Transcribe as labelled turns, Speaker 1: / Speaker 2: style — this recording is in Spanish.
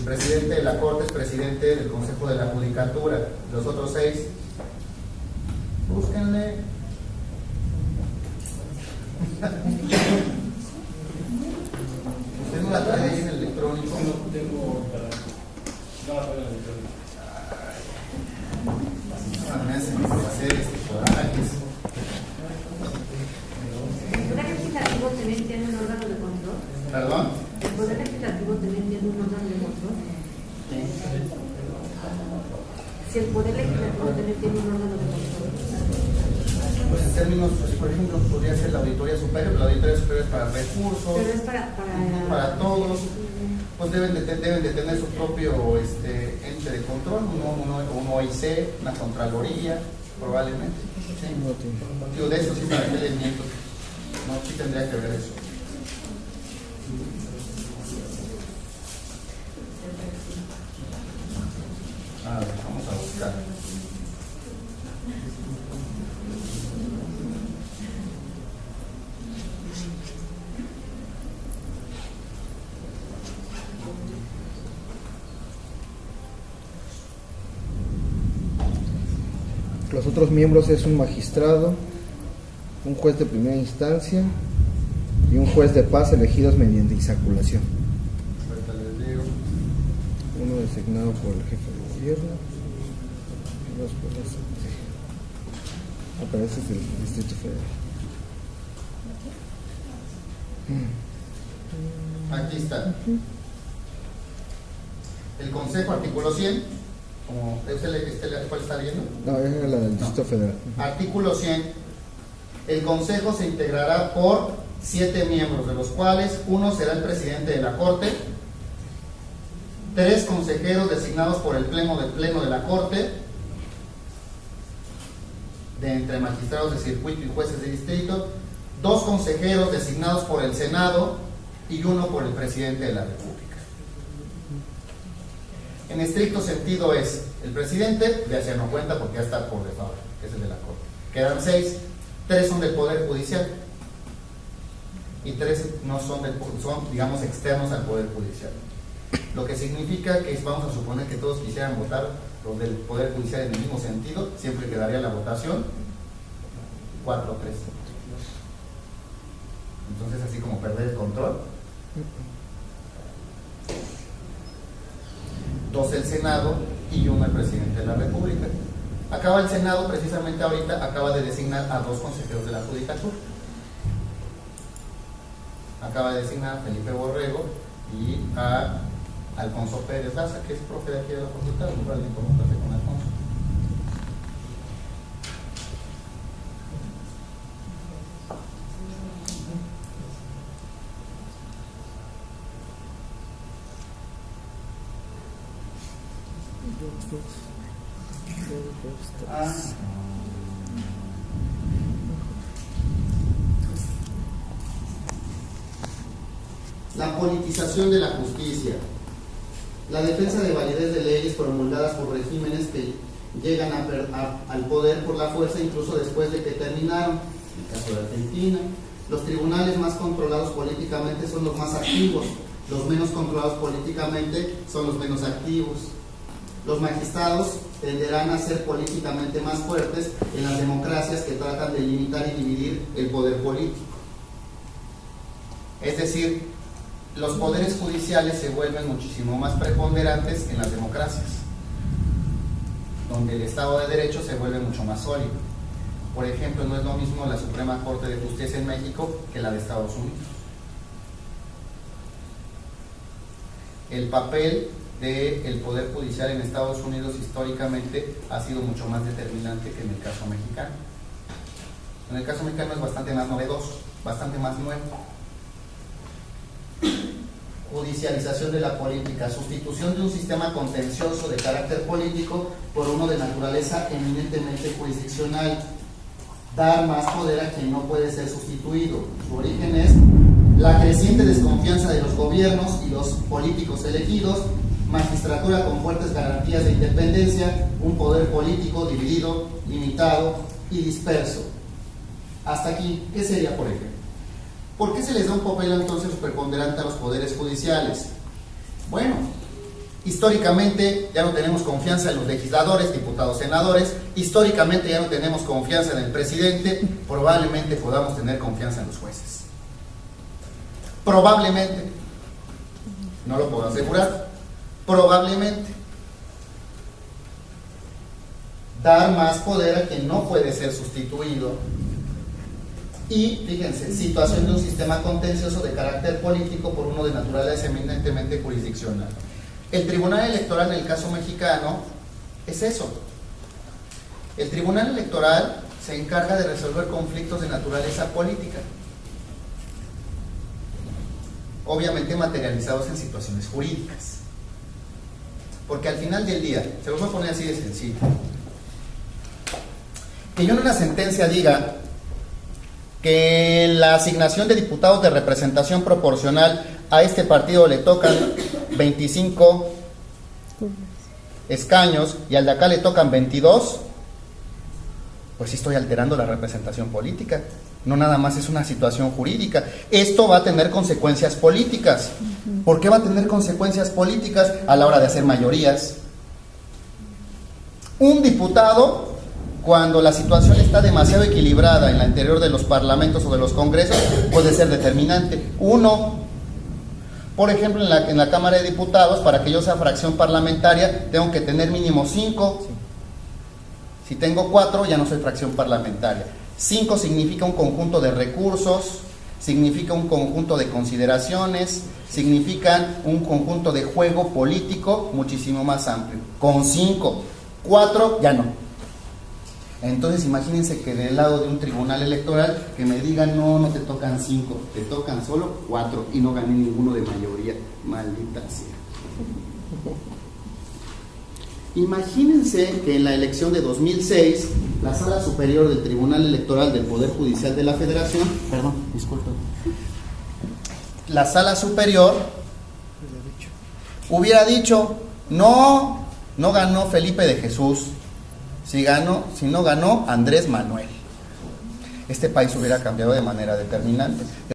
Speaker 1: presidente de la Corte es presidente del Consejo de la Judicatura. Los otros 6, búsquenle. ¿Usted no la trae ahí en el electrónico?
Speaker 2: No tengo para... No la traigo en el electrónico.
Speaker 1: Me hacen hacer corajes.
Speaker 3: ¿El Poder Legislativo también tiene un órgano de control?
Speaker 1: ¿Perdón?
Speaker 3: ¿El Poder Legislativo también tiene un órgano de control? Si el Poder Legislativo también tiene un órgano de control.
Speaker 1: Pues en términos, pues, por ejemplo, podría ser la Auditoría Superior. La Auditoría Superior es para recursos,
Speaker 3: Pero es
Speaker 1: para todos. Pues deben de tener su propio ente de control, un OIC, una Contraloría, probablemente. Sí. Digo, de eso sí, para qué les miento. No, sí tendría que ver eso. A ver, vamos a buscar.
Speaker 4: Los otros miembros es un magistrado, un juez de primera instancia y un juez de paz elegidos mediante insaculación.
Speaker 1: Ahorita les digo.
Speaker 4: Uno designado por el jefe de gobierno y dos por la aparece del Distrito Federal.
Speaker 1: Aquí está. El Consejo, artículo 100. Como ¿cuál está leyendo?
Speaker 4: No, esa es la del Distrito Federal.
Speaker 1: Artículo 100. El Consejo se integrará por 7 miembros, de los cuales uno será el presidente de la Corte, 3 consejeros designados por el Pleno de la Corte, de entre magistrados de circuito y jueces de distrito, 2 consejeros designados por el Senado y 1 por el presidente de la República. En estricto sentido es el presidente, ya se no cuenta porque ya está por default, que es el de la Corte. Quedan 6, 3 son del Poder Judicial y 3 no son digamos externos al Poder Judicial. Lo que significa que vamos a suponer que todos quisieran votar los del Poder Judicial en el mismo sentido, siempre quedaría la votación 4-3. Entonces así como perder el control. 2 el Senado y 1 el presidente de la República. Acaba el Senado, precisamente ahorita, acaba de designar a 2 consejeros de la Judicatura. Acaba de designar a Felipe Borrego y a Alfonso Pérez Daza, que es profe de aquí de la facultad, muy probablemente conozcase con Alfonso. La politización de la justicia. La defensa de validez de leyes promulgadas por regímenes que llegan al poder por la fuerza incluso después de que terminaron. En el caso de Argentina, los tribunales más controlados políticamente son los más activos, los menos controlados políticamente son los menos activos. Los magistrados tenderán a ser políticamente más fuertes en las democracias que tratan de limitar y dividir el poder político. Es decir, los poderes judiciales se vuelven muchísimo más preponderantes en las democracias, donde el Estado de Derecho se vuelve mucho más sólido. Por ejemplo, no es lo mismo la Suprema Corte de Justicia en México que la de Estados Unidos. El papel del Poder Judicial en Estados Unidos históricamente ha sido mucho más determinante que en el caso mexicano. En el caso mexicano es bastante más novedoso, bastante más nuevo. Judicialización de la política, sustitución de un sistema contencioso de carácter político por uno de naturaleza eminentemente jurisdiccional, dar más poder a quien no puede ser sustituido. Su origen es la creciente desconfianza de los gobiernos y los políticos elegidos, magistratura con fuertes garantías de independencia, un poder político dividido, limitado y disperso. Hasta aquí, ¿qué sería, por ejemplo? ¿Por qué se les da un papel entonces preponderante a los poderes judiciales? Bueno, Históricamente ya no tenemos confianza en los legisladores, diputados, senadores. Históricamente ya no tenemos confianza en el presidente. Probablemente podamos tener confianza en los jueces. Probablemente. No lo puedo asegurar. Probablemente. Dar más poder a quien no puede ser sustituido. Y, fíjense, situación de un sistema contencioso de carácter político por uno de naturaleza eminentemente jurisdiccional. El Tribunal Electoral en el caso mexicano es eso. El Tribunal Electoral se encarga de resolver conflictos de naturaleza política, obviamente materializados en situaciones jurídicas. Porque al final del día, se los voy a poner así de sencillo, que yo en una sentencia diga que la asignación de diputados de representación proporcional a este partido le tocan 25 escaños y al de acá le tocan 22, pues sí estoy alterando la representación política. No nada más es una situación jurídica. Esto va a tener consecuencias políticas. ¿Por qué va a tener consecuencias políticas? A la hora de hacer mayorías. Un diputado, cuando la situación está demasiado equilibrada en la interior de los parlamentos o de los congresos, puede ser determinante. Uno, por ejemplo, en la Cámara de Diputados, para que yo sea fracción parlamentaria, tengo que tener mínimo 5. Si tengo 4, ya no soy fracción parlamentaria. 5 significa un conjunto de recursos, significa un conjunto de consideraciones, significan un conjunto de juego político muchísimo más amplio. Con 5, 4 ya no. Entonces imagínense que del lado de un tribunal electoral que me digan no te tocan 5, te tocan solo 4 y no gané ninguno de mayoría. Maldita sea. Imagínense que en la elección de 2006 la Sala Superior del Tribunal Electoral del Poder Judicial de la Federación, la Sala Superior hubiera dicho no ganó Felipe de Jesús, si no ganó Andrés Manuel. Este país hubiera cambiado de manera determinante.